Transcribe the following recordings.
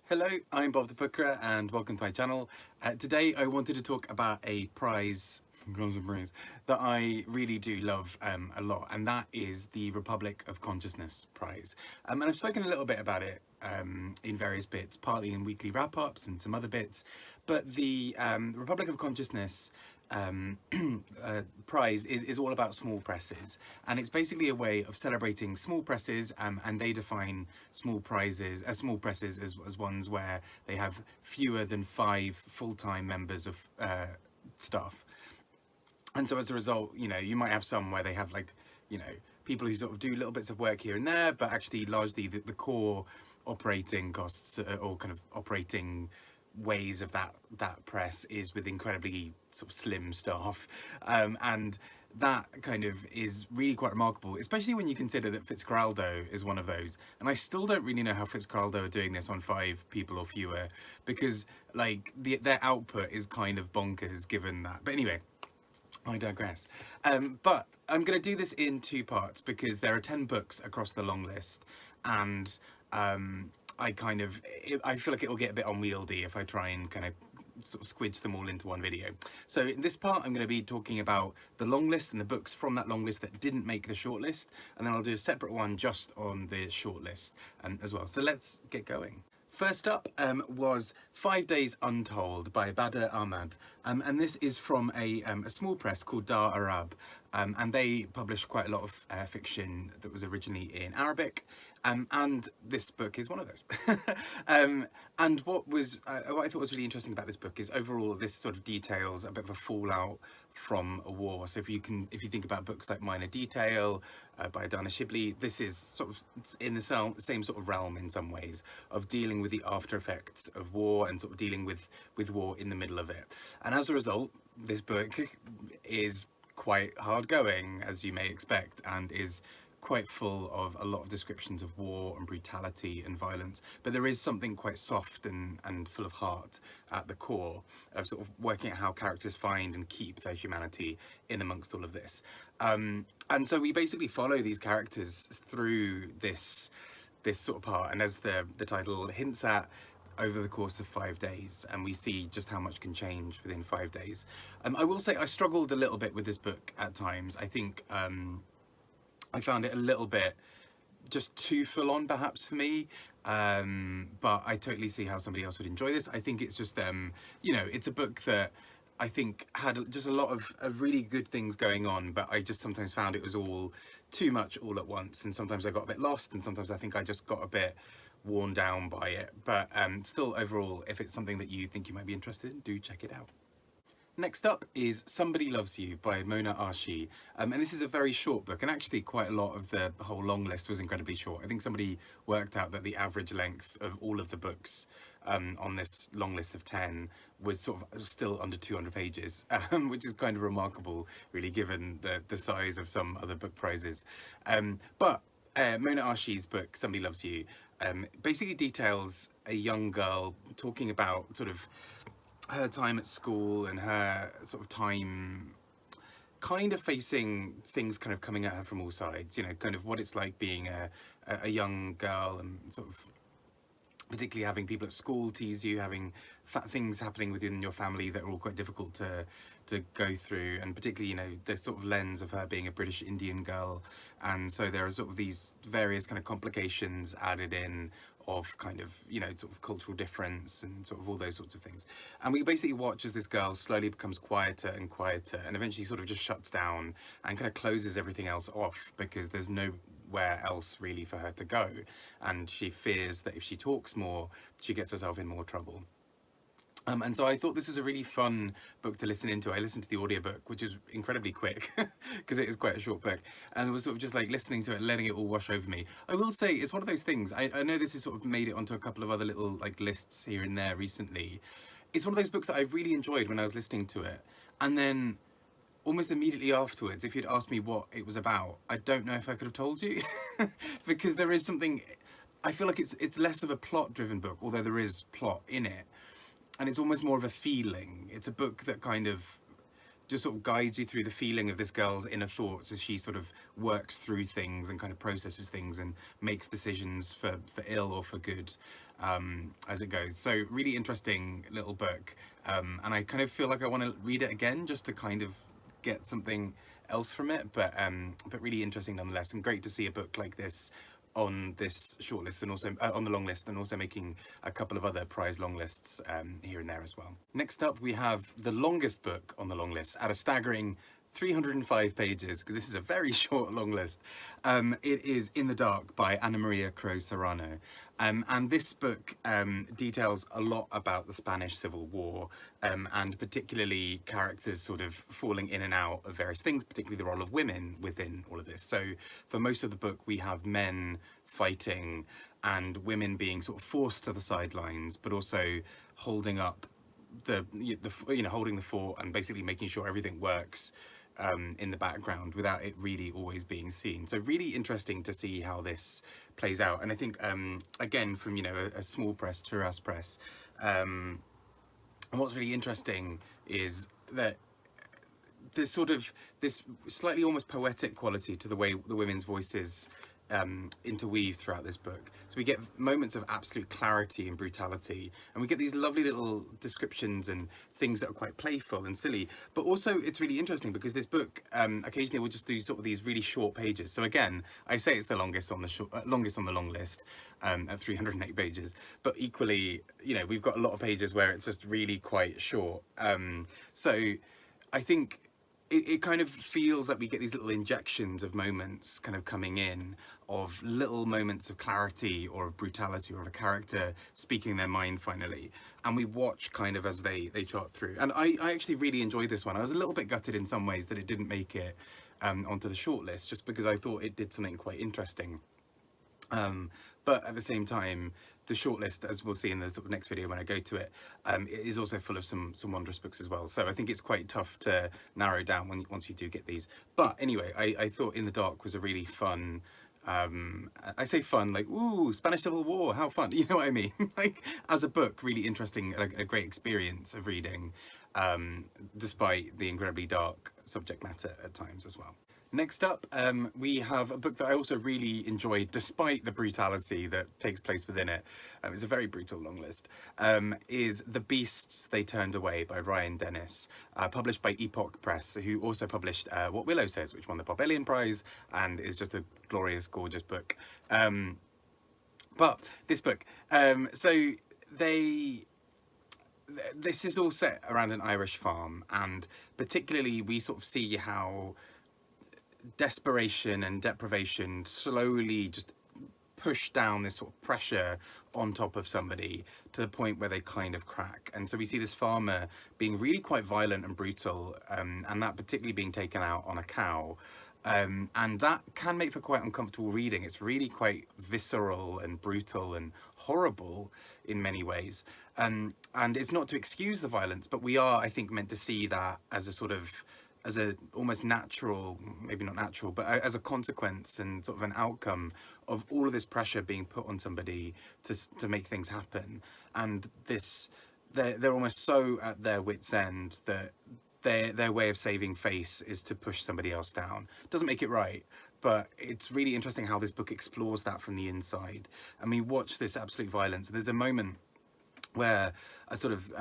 Hello, I'm Bob the Booker and welcome to my channel. Today I wanted to talk about a prize that I really do love a lot, and that is the Republic of Consciousness prize. And I've spoken a little bit about it in various bits, partly in weekly wrap-ups and some other bits, but the Republic of Consciousness prize is all about small presses, and it's basically a way of celebrating small presses, and they define small presses as ones where they have fewer than 5 full-time members of staff. And so as a result, you might have some where they have people who sort of do little bits of work here and there, but actually largely the core operating costs or kind of operating ways of that press is with incredibly sort of slim staff, and that kind of is really quite remarkable, especially when you consider that Fitzcarraldo is one of those. And I still don't really know how Fitzcarraldo are doing this on 5 people or fewer, because their output is kind of bonkers given that. But anyway, I digress. But I'm going to do this in 2 parts because there are 10 books across the long list, and I feel like it'll get a bit unwieldy if I try and kind of sort of squidge them all into one video. So in this part I'm going to be talking about the long list and the books from that long list that didn't make the shortlist, and then I'll do a separate one just on the shortlist as well. So let's get going. First up was 5 Days Untold by Badr Ahmad, and this is from a small press called Dar Arab, and they published quite a lot of fiction that was originally in Arabic, and this book is one of those. And what I thought was really interesting about this book is overall this sort of details a bit of a fallout from a war. So if you think about books like Minor Detail by Dana Shibli, this is sort of in the same sort of realm in some ways of dealing with the after effects of war and sort of dealing with war in the middle of it. And as a result, this book is quite hard going, as you may expect, and is quite full of a lot of descriptions of war and brutality and violence, but there is something quite soft and full of heart at the core of sort of working out how characters find and keep their humanity in amongst all of this. And so we basically follow these characters through this sort of part, and as the title hints at, over the course of 5 days, and we see just how much can change within 5 days. I will say I struggled a little bit with this book at times. I think I found it a little bit just too full on perhaps for me, but I totally see how somebody else would enjoy this. I think it's just it's a book that I think had just a lot of really good things going on, but I just sometimes found it was all too much all at once, and sometimes I got a bit lost, and sometimes I think I just got a bit worn down by it. But still, overall, if it's something that you think you might be interested in, do check it out. Next up is Somebody Loves You by Mona Arshi, and this is a very short book, and actually quite a lot of the whole long list was incredibly short. I think somebody worked out that the average length of all of the books on this long list of 10 was sort of still under 200 pages, which is kind of remarkable really given the size of some other book prizes. But Mona Arshi's book, Somebody Loves You, basically details a young girl talking about sort of her time at school and her sort of time kind of facing things kind of coming at her from all sides, kind of what it's like being a young girl, and sort of particularly having people at school tease you, having things happening within your family that are all quite difficult to go through, and particularly the sort of lens of her being a British Indian girl, and so there are sort of these various kind of complications added in of kind of sort of cultural difference and sort of all those sorts of things. And we basically watch as this girl slowly becomes quieter and quieter, and eventually sort of just shuts down and kind of closes everything else off because there's nowhere else really for her to go, and she fears that if she talks more she gets herself in more trouble. And so I thought this was a really fun book to listen into. I listened to the audiobook, which is incredibly quick because it is quite a short book, and it was sort of just like listening to it, letting it all wash over me. I will say it's one of those things, I know this has sort of made it onto a couple of other little lists here and there recently. It's one of those books that I really enjoyed when I was listening to it, and then almost immediately afterwards, if you'd asked me what it was about, I don't know if I could have told you because there is something, I feel like it's less of a plot driven book, although there is plot in it. And it's almost more of a feeling. It's a book that kind of just sort of guides you through the feeling of this girl's inner thoughts as she sort of works through things and kind of processes things and makes decisions for ill or for good, as it goes. So really interesting little book, and I kind of feel like I want to read it again just to kind of get something else from it, but really interesting nonetheless, and great to see a book like this on this shortlist and also on the long list, and also making a couple of other prize long lists here and there as well. Next up, we have the longest book on the long list at a staggering 305 pages, because this is a very short long list. It is In the Dark by Anamaria, Crowe, Serrano. And this book details a lot about the Spanish Civil War, and particularly characters sort of falling in and out of various things, particularly the role of women within all of this. So for most of the book, we have men fighting and women being sort of forced to the sidelines, but also holding up holding the fort and basically making sure everything works in the background without it really always being seen. So really interesting to see how this plays out. And I think again, from a small press, Turas press, and what's really interesting is that there's sort of this slightly almost poetic quality to the way the women's voices interweave throughout this book. So we get moments of absolute clarity and brutality, and we get these lovely little descriptions and things that are quite playful and silly, but also it's really interesting because this book occasionally will just do sort of these really short pages. So again, I say it's the longest on the long list at 308 pages, but equally, we've got a lot of pages where it's just really quite short. So I think it kind of feels like we get these little injections of moments kind of coming in, of little moments of clarity or of brutality or of a character speaking their mind finally, and we watch kind of as they chart through. And I actually really enjoyed this one. I was a little bit gutted in some ways that it didn't make it onto the shortlist, just because I thought it did something quite interesting. But at the same time, the shortlist, as we'll see in the sort of next video when I go to it, it is also full of some wondrous books as well. So I think it's quite tough to narrow down once you do get these. But anyway, I thought In the Dark was a really fun, I say fun, like, ooh, Spanish Civil War, how fun, you know what I mean? Like, as a book, really interesting, a great experience of reading, despite the incredibly dark subject matter at times as well. Next up, we have a book that I also really enjoyed, despite the brutality that takes place within it. It's a very brutal long list. Is The Beasts They Turned Away by Ryan Dennis, published by Epoque Press, who also published What Willow Says, which won the Bobelian Prize and is just a glorious, gorgeous book. But this book, this is all set around an Irish farm, and particularly we sort of see how desperation and deprivation slowly just push down this sort of pressure on top of somebody to the point where they kind of crack. And so we see this farmer being really quite violent and brutal, and that particularly being taken out on a cow. And that can make for quite uncomfortable reading. It's really quite visceral and brutal and horrible in many ways. And it's not to excuse the violence, but we are, I think, meant to see that as a sort of as a almost natural, maybe not natural, but as a consequence and sort of an outcome of all of this pressure being put on somebody to make things happen. And they're almost so at their wits' end that their way of saving face is to push somebody else down. Doesn't make it right, but it's really interesting how this book explores that from the inside. And we watch this absolute violence. There's a moment where a sort of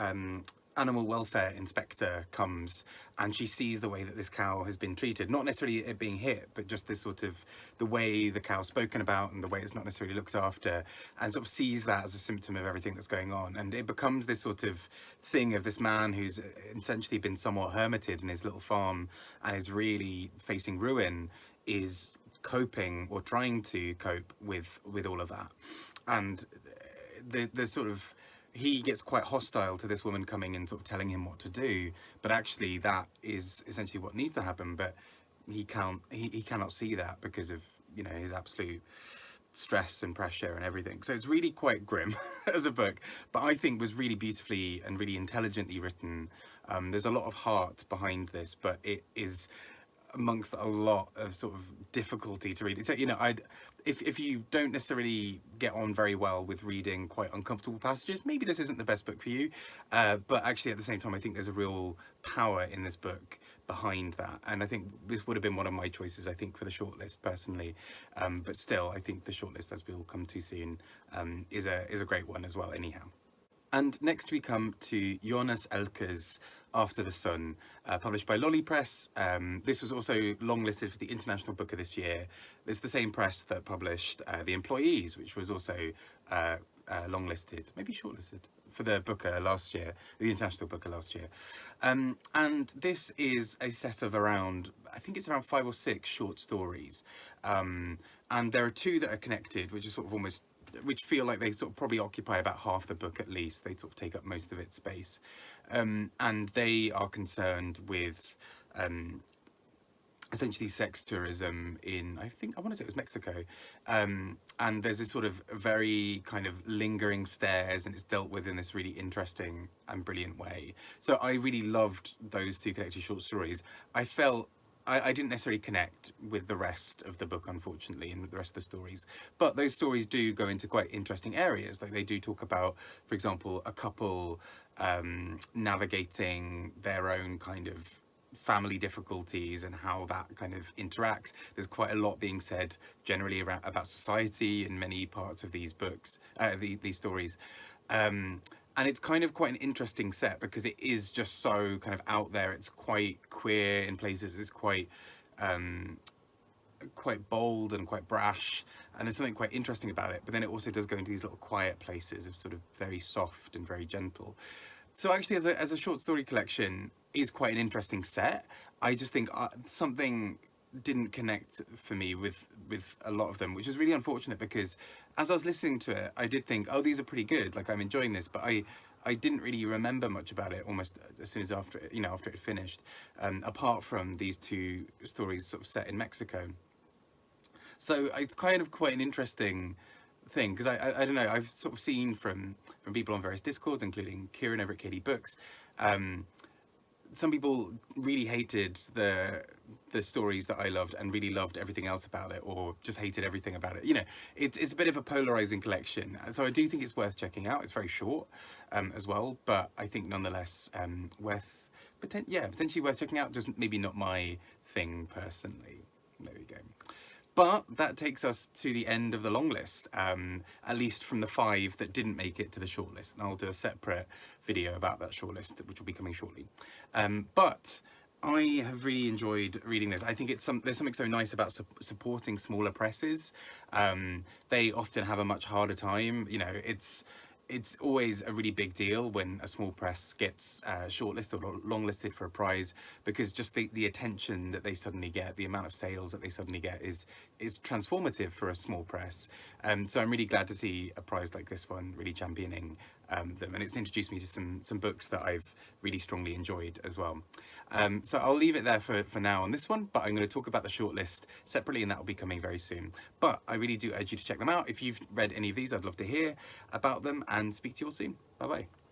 animal welfare inspector comes, and she sees the way that this cow has been treated, not necessarily it being hit, but just this sort of the way the cow's spoken about and the way it's not necessarily looked after, and sort of sees that as a symptom of everything that's going on. And it becomes this sort of thing of this man who's essentially been somewhat hermited in his little farm and is really facing ruin, is coping or trying to cope with all of that. And the sort of he gets quite hostile to this woman coming and sort of telling him what to do, but actually that is essentially what needs to happen. But he cannot see that because of his absolute stress and pressure and everything. So it's really quite grim as a book, but I think was really beautifully and really intelligently written. There's a lot of heart behind this, but it is amongst a lot of sort of difficulty to read. So if you don't necessarily get on very well with reading quite uncomfortable passages, maybe this isn't the best book for you. But actually, at the same time, I think there's a real power in this book behind that, and I think this would have been one of my choices, I think, for the shortlist personally. But still, I think the shortlist, as we'll come to soon, is a great one as well. Anyhow. And next we come to Jonas Elke's After the Sun, published by Lolli Press. This was also longlisted for the International Book of this year. It's the same press that published The Employees, which was also longlisted, maybe shortlisted, for the Booker last year, the International Booker last year. And this is a set of around, I think it's around 5 or 6 short stories. And there are 2 that are connected, which is sort of almost, which feel like they sort of probably occupy about half the book at least. They sort of take up most of its space. And they are concerned with essentially sex tourism in, I want to say it was Mexico. And there's this sort of very kind of lingering stares, and it's dealt with in this really interesting and brilliant way. So I really loved those 2 connected short stories. I felt I didn't necessarily connect with the rest of the book, unfortunately, and with the rest of the stories. But those stories do go into quite interesting areas. Like, they do talk about, for example, a couple navigating their own kind of family difficulties and how that kind of interacts. There's quite a lot being said generally about society in many parts of these books, these stories. And it's kind of quite an interesting set because it is just so kind of out there. It's quite queer in places. It's quite bold and quite brash. And there's something quite interesting about it. But then it also does go into these little quiet places of sort of very soft and very gentle. So actually, as a short story collection, is quite an interesting set. I just think something didn't connect for me with a lot of them, which is really unfortunate, because as I was listening to it, I did think, oh, these are pretty good, like I'm enjoying this, but I didn't really remember much about it almost as soon as after it finished, apart from these 2 stories sort of set in Mexico. So it's kind of quite an interesting thing, because I don't know, I've sort of seen from people on various Discords, including Kieran over at KD Books, some people really hated the stories that I loved and really loved everything else about it, or just hated everything about it. You know, it's a bit of a polarizing collection. So I do think it's worth checking out. It's very short as well, but I think nonetheless potentially worth checking out. Just maybe not my thing personally. There we go. But that takes us to the end of the long list, at least from the 5 that didn't make it to the shortlist. And I'll do a separate video about that shortlist, which will be coming shortly. But I have really enjoyed reading this. I think there's something so nice about supporting smaller presses. They often have a much harder time. You know, it's always a really big deal when a small press gets shortlisted or longlisted for a prize, because just the attention that they suddenly get, the amount of sales that they suddenly get is transformative for a small press. So I'm really glad to see a prize like this one really championing them, and it's introduced me to some books that I've really strongly enjoyed as well. So I'll leave it there for now on this one, but I'm going to talk about the shortlist separately, and that will be coming very soon. But I really do urge you to check them out. If you've read any of these, I'd love to hear about them, and speak to you all soon. Bye bye.